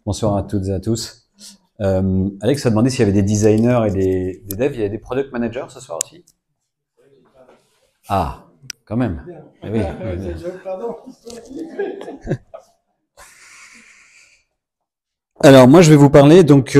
Bonsoir à toutes et à tous. Alex a demandé s'il y avait des designers et des devs. Il y a des product managers ce soir aussi? Ah, quand même. Eh oui. Alors moi je vais vous parler donc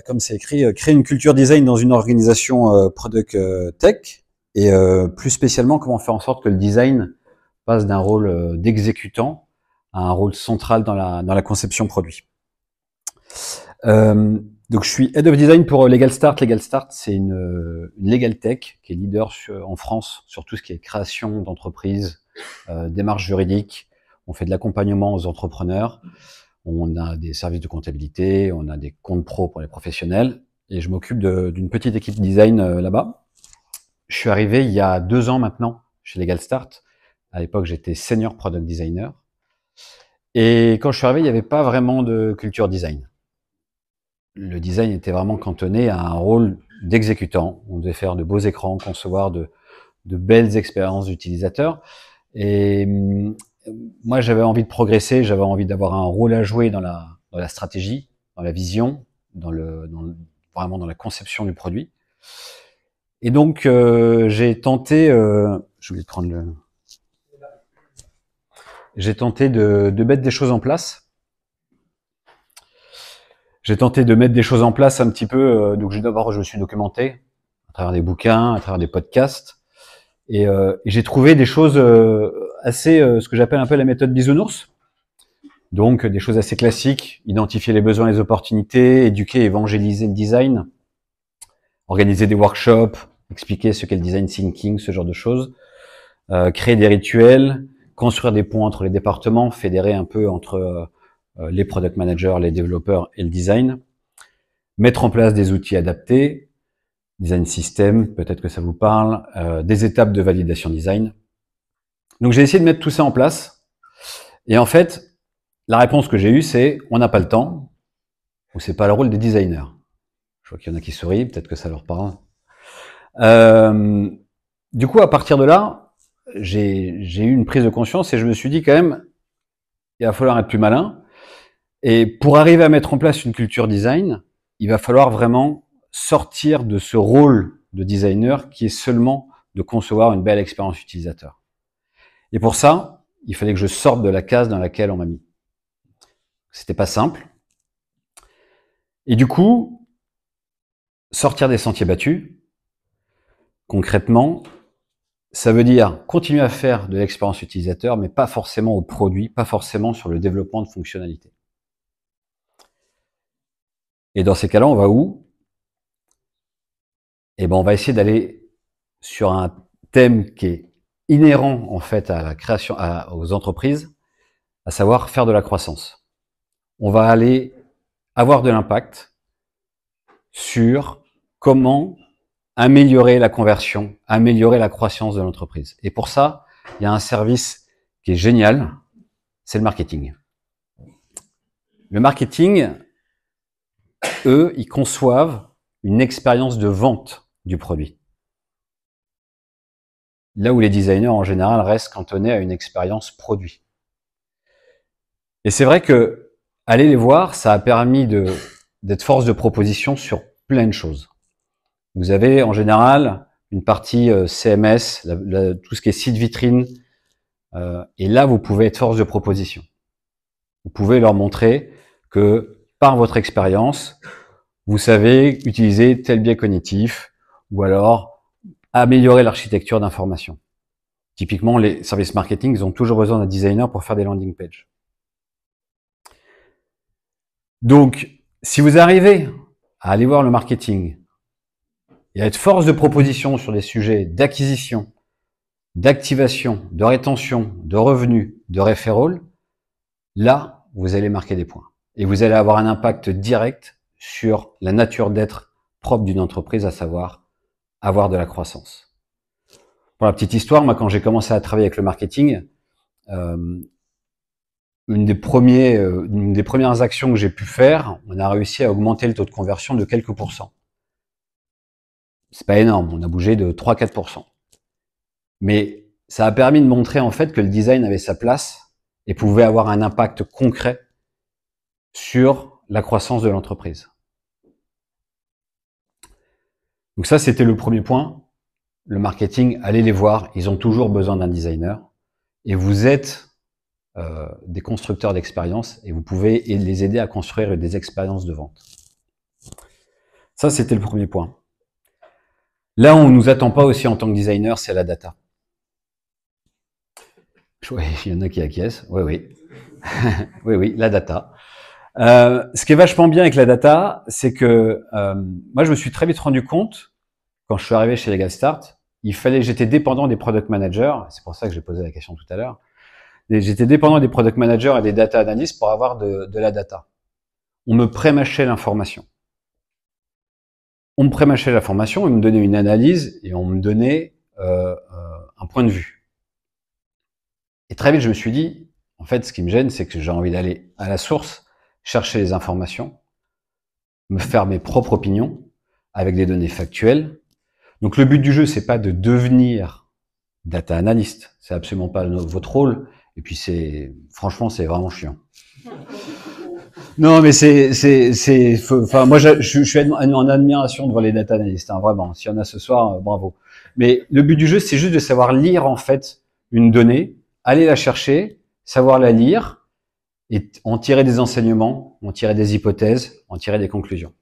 comme c'est écrit, créer une culture design dans une organisation product tech et plus spécialement comment faire en sorte que le design passe d'un rôle d'exécutant à un rôle central dans la conception produit. Donc je suis Head of Design pour Legal Start. Legal Start, c'est une Legal Tech qui est leader en France sur tout ce qui est création d'entreprises, démarches juridiques. On fait de l'accompagnement aux entrepreneurs. On a des services de comptabilité, on a des comptes pro pour les professionnels. Et je m'occupe d'une petite équipe design là-bas. Je suis arrivé il y a 2 ans maintenant chez Legal Start. À l'époque, j'étais senior product designer. Et quand je suis arrivé, il n'y avait pas vraiment de culture design. Le design était vraiment cantonné à un rôle d'exécutant. On devait faire de beaux écrans, concevoir de belles expériences d'utilisateurs. Et moi, j'avais envie de progresser, j'avais envie d'avoir un rôle à jouer dans la stratégie, dans la vision, vraiment dans la conception du produit. Et donc, j'ai tenté, je voulais prendre j'ai tenté de mettre des choses en place. J'ai tenté de mettre des choses en place un petit peu, donc d'abord je me suis documenté à travers des bouquins, à travers des podcasts, et j'ai trouvé des choses assez, ce que j'appelle un peu la méthode bisounours. Donc des choses assez classiques, identifier les besoins, les opportunités, éduquer, évangéliser le design, organiser des workshops, expliquer ce qu'est le design thinking, ce genre de choses, créer des rituels, construire des ponts entre les départements, fédérer un peu entre les product managers, les développeurs et le design, mettre en place des outils adaptés, design system, peut-être que ça vous parle, des étapes de validation design. Donc j'ai essayé de mettre tout ça en place, et en fait, la réponse que j'ai eue, c'est on n'a pas le temps, ou c'est pas le rôle des designers. Je vois qu'il y en a qui sourient, peut-être que ça leur parle. Du coup, à partir de là, j'ai eu une prise de conscience et je me suis dit quand même, il va falloir être plus malin. Et pour arriver à mettre en place une culture design, il va falloir vraiment sortir de ce rôle de designer qui est seulement de concevoir une belle expérience utilisateur. Et pour ça, il fallait que je sorte de la case dans laquelle on m'a mis. C'était pas simple. Et du coup, sortir des sentiers battus, concrètement, ça veut dire continuer à faire de l'expérience utilisateur, mais pas forcément au produit, pas forcément sur le développement de fonctionnalités. Et dans ces cas-là, on va où? Eh ben, on va essayer d'aller sur un thème qui est inhérent en fait à la création, aux entreprises, à savoir faire de la croissance. On va aller avoir de l'impact sur comment améliorer la conversion, améliorer la croissance de l'entreprise. Et pour ça, il y a un service qui est génial, c'est le marketing. Le marketing, eux, ils conçoivent une expérience de vente du produit. Là où les designers, en général, restent cantonnés à une expérience produit. Et c'est vrai que aller les voir, ça a permis d'être force de proposition sur plein de choses. Vous avez, en général, une partie CMS, tout ce qui est site vitrine, et là, vous pouvez être force de proposition. Vous pouvez leur montrer que, par votre expérience, vous savez utiliser tel biais cognitif, ou alors améliorer l'architecture d'information. Typiquement, les services marketing, ils ont toujours besoin d'un designer pour faire des landing pages. Donc, si vous arrivez à aller voir le marketing et à être force de proposition sur des sujets d'acquisition, d'activation, de rétention, de revenus, de referral, là, vous allez marquer des points. Et vous allez avoir un impact direct sur la nature d'être propre d'une entreprise, à savoir avoir de la croissance. Pour la petite histoire, moi, quand j'ai commencé à travailler avec le marketing, une des premières actions que j'ai pu faire, on a réussi à augmenter le taux de conversion de quelques pourcents. C'est pas énorme, on a bougé de 3-4%. Mais ça a permis de montrer en fait que le design avait sa place et pouvait avoir un impact concret sur la croissance de l'entreprise. Donc ça, c'était le premier point. Le marketing, allez les voir, ils ont toujours besoin d'un designer. Et vous êtes des constructeurs d'expériences et vous pouvez les aider à construire des expériences de vente. Ça, c'était le premier point. Là, on ne nous attend pas aussi en tant que designer, c'est la data. Oui, il y en a qui acquiescent. Oui, oui. Oui, oui, la data. Ce qui est vachement bien avec la data, c'est que moi, je me suis très vite rendu compte, quand je suis arrivé chez Legal Start, j'étais dépendant des product managers, c'est pour ça que j'ai posé la question tout à l'heure, j'étais dépendant des product managers et des data analysts pour avoir de la data. On me pré-mâchait l'information. On me pré-mâchait l'information, on me donnait une analyse et on me donnait un point de vue. Et très vite, je me suis dit, en fait, ce qui me gêne, c'est que j'ai envie d'aller à la source, chercher les informations, me faire mes propres opinions avec des données factuelles. Donc le but du jeu, c'est pas de devenir data analyst, c'est absolument pas votre rôle. Et puis franchement, c'est vraiment chiant. Non, mais enfin, moi, je suis en admiration devant les data analysts, hein, vraiment. S'il y en a ce soir, bravo. Mais le but du jeu, c'est juste de savoir lire en fait une donnée, aller la chercher, savoir la lire et en tirer des enseignements, en tirer des hypothèses, en tirer des conclusions.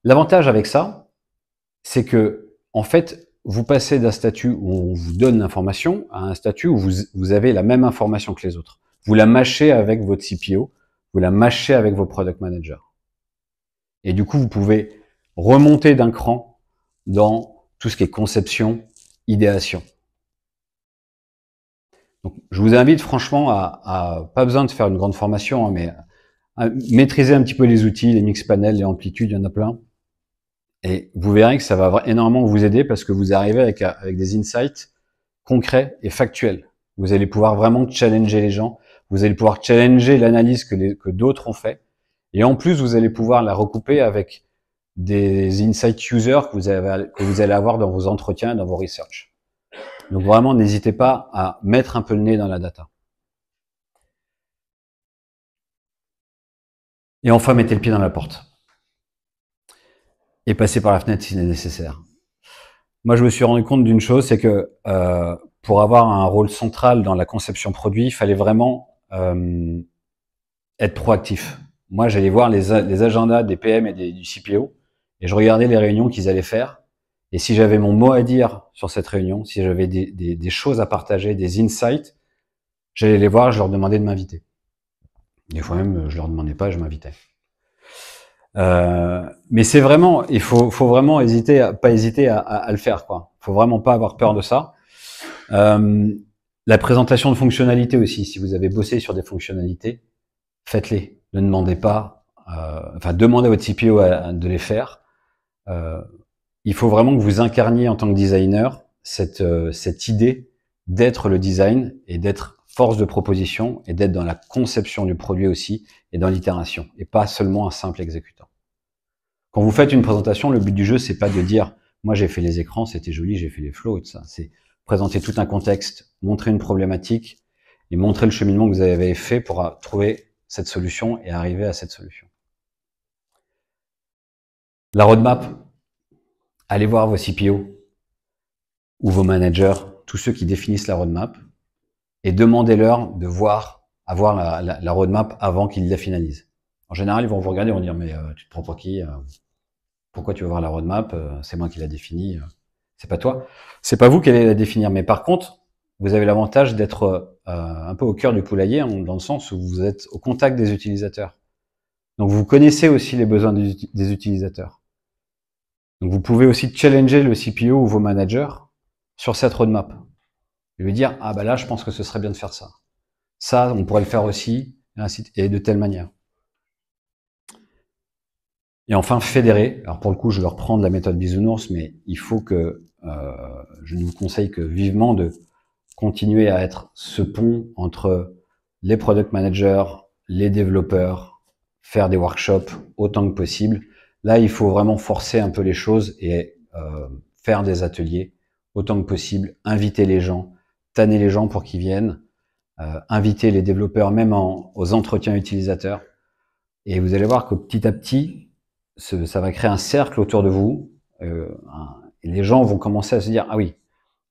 L'avantage avec ça, c'est que en fait, vous passez d'un statut où on vous donne l'information à un statut où vous avez la même information que les autres. Vous la mâchez avec votre CPO, vous la mâchez avec vos product managers. Et du coup, vous pouvez remonter d'un cran dans tout ce qui est conception, idéation. Donc, je vous invite franchement à pas besoin de faire une grande formation, hein, mais à maîtriser un petit peu les outils, les Mixpanel, les amplitudes, il y en a plein. Et vous verrez que ça va énormément vous aider parce que vous arrivez avec des insights concrets et factuels. Vous allez pouvoir vraiment challenger les gens. Vous allez pouvoir challenger l'analyse que d'autres ont fait. Et en plus, vous allez pouvoir la recouper avec des insight users que vous allez avoir dans vos entretiens, dans vos research. Donc vraiment, n'hésitez pas à mettre un peu le nez dans la data. Et enfin, mettez le pied dans la porte. Et passez par la fenêtre s'il est nécessaire. Moi, je me suis rendu compte d'une chose, c'est que pour avoir un rôle central dans la conception produit, il fallait vraiment être proactif. Moi, j'allais voir les agendas des PM et du CPO, et je regardais les réunions qu'ils allaient faire. Et si j'avais mon mot à dire sur cette réunion, si j'avais des choses à partager, des insights, j'allais les voir, je leur demandais de m'inviter. Des fois même, je leur demandais pas, je m'invitais. Mais c'est vraiment, il faut vraiment pas hésiter à le faire, quoi. Faut vraiment pas avoir peur de ça. La présentation de fonctionnalités aussi, si vous avez bossé sur des fonctionnalités, faites-les. Ne demandez pas, enfin demandez à votre CPO de les faire. Il faut vraiment que vous incarniez en tant que designer cette idée d'être le design et d'être force de proposition et d'être dans la conception du produit aussi et dans l'itération et pas seulement un simple exécutant. Quand vous faites une présentation, le but du jeu, c'est pas de dire moi j'ai fait les écrans, c'était joli, j'ai fait les flows et tout ça. C'est présenter tout un contexte, montrer une problématique et montrer le cheminement que vous avez fait pour trouver cette solution et arriver à cette solution. La roadmap, allez voir vos CPO ou vos managers, tous ceux qui définissent la roadmap, et demandez-leur de avoir la roadmap avant qu'ils la finalisent. En général, ils vont vous regarder et vont dire mais tu te prends pour qui? Pourquoi tu veux voir la roadmap? C'est moi qui la définis. C'est pas toi. C'est pas vous qui allez la définir. Mais par contre, vous avez l'avantage d'être un peu au cœur du poulailler, dans le sens où vous êtes au contact des utilisateurs. Donc vous connaissez aussi les besoins des utilisateurs. Donc vous pouvez aussi challenger le CPO ou vos managers sur cette roadmap. Et lui dire, ah bah là, je pense que ce serait bien de faire ça. Ça, on pourrait le faire aussi, et de telle manière. Et enfin, fédérer. Alors pour le coup, je vais reprendre la méthode bisounours, mais il faut que, je ne vous conseille que vivement de continuer à être ce pont entre les product managers, les développeurs, faire des workshops autant que possible. Là, il faut vraiment forcer un peu les choses et faire des ateliers autant que possible, inviter les gens, tanner les gens pour qu'ils viennent, inviter les développeurs même aux entretiens utilisateurs. Et vous allez voir que petit à petit, ça va créer un cercle autour de vous. Et les gens vont commencer à se dire, ah oui,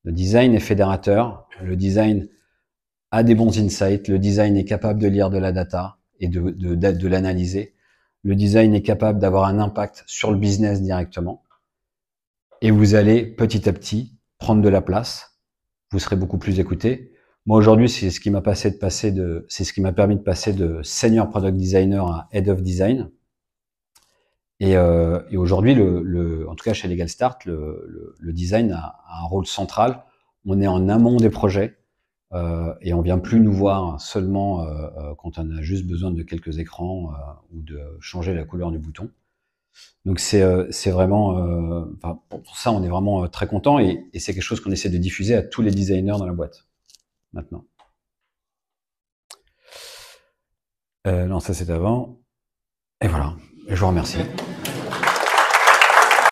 le design est fédérateur, le design a des bons insights, le design est capable de lire de la data et de l'analyser. Le design est capable d'avoir un impact sur le business directement. Et vous allez petit à petit prendre de la place. Vous serez beaucoup plus écouté. Moi aujourd'hui, c'est ce qui m'a permis de passer de senior product designer à head of design. Et aujourd'hui, en tout cas chez Legal Start, le design a un rôle central. On est en amont des projets et on vient plus nous voir seulement quand on a juste besoin de quelques écrans ou de changer la couleur du bouton. Donc c'est vraiment, pour ça, on est vraiment très content et c'est quelque chose qu'on essaie de diffuser à tous les designers dans la boîte maintenant. Non, ça c'est avant. Et voilà. Et je vous remercie.